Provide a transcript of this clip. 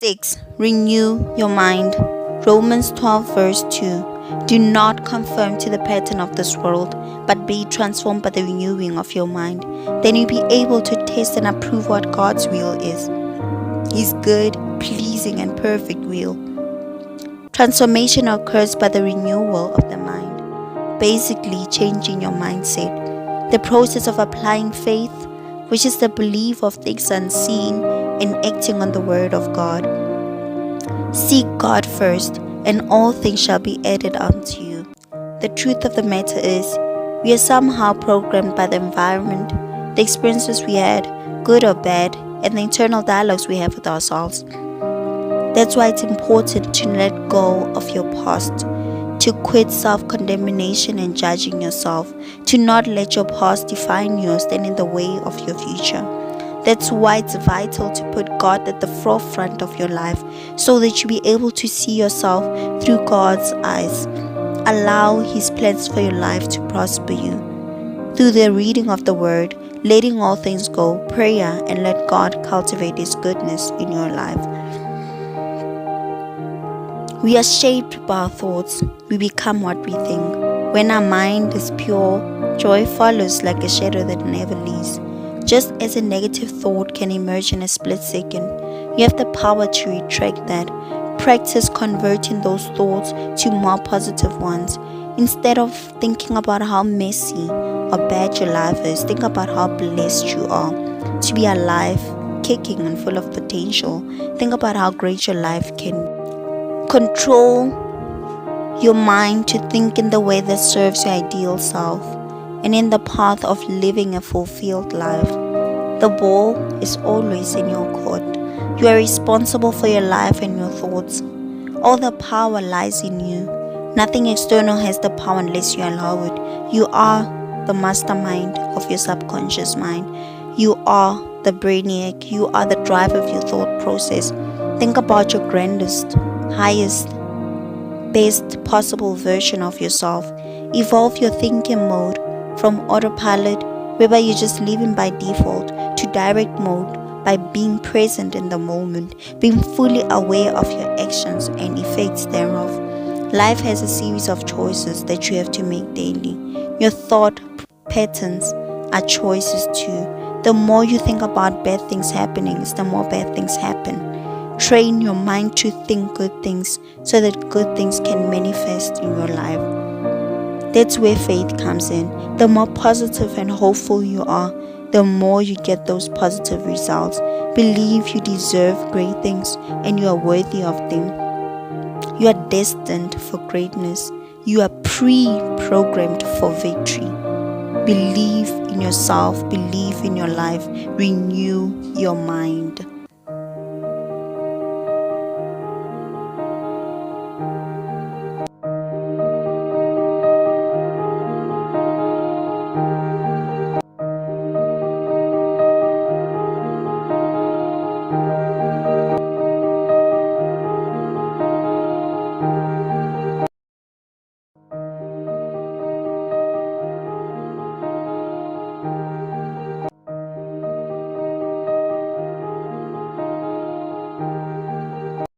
6. Renew your mind. Romans 12 verse 2. Do not conform to the pattern of this world, but be transformed by the renewing of your mind. Then you'll be able to test and approve what God's will is. His good, pleasing, and perfect will. Transformation occurs by the renewal of the mind, basically changing your mindset. The process of applying faith, which is the belief of things unseen and acting on the word of God. Seek God first, and all things shall be added unto you. The truth of the matter is, we are somehow programmed by the environment, the experiences we had, good or bad, and the internal dialogues we have with ourselves. That's why it's important to let go of your past, to quit self-condemnation and judging yourself, to not let your past define you or stand in the way of your future. That's why it's vital to put God at the forefront of your life so that you'll be able to see yourself through God's eyes. Allow His plans for your life to prosper you. Through the reading of the Word, letting all things go, prayer, and let God cultivate His goodness in your life. We are shaped by our thoughts. We become what we think. When our mind is pure, joy follows like a shadow that never leaves. Just as a negative thought can emerge in a split second, you have the power to retract that. Practice converting those thoughts to more positive ones. Instead of thinking about how messy or bad your life is, think about how blessed you are to be alive, kicking and full of potential. Think about how great your life can be. Control your mind to think in the way that serves your ideal self and in the path of living a fulfilled life. The ball is always in your court. You are responsible for your life and your thoughts. All the power lies in you. Nothing external has the power unless you allow it. You are the mastermind of your subconscious mind. You are the brainiac. You are the driver of your thought process. Think about your grandest, highest, best possible version of yourself. Evolve your thinking mode from autopilot, whereby you're just living by default, to direct mode by being present in the moment, being fully aware of your actions and effects thereof. Life has a series of choices that you have to make daily. Your thought patterns are choices too. The more you think about bad things happening, the more bad things happen. Train your mind to think good things so that good things can manifest in your life. That's where faith comes in. The more positive and hopeful you are, the more you get those positive results. Believe you deserve great things and you are worthy of them. You are destined for greatness. You are pre-programmed for victory. Believe in yourself. Believe in your life. Renew your mind.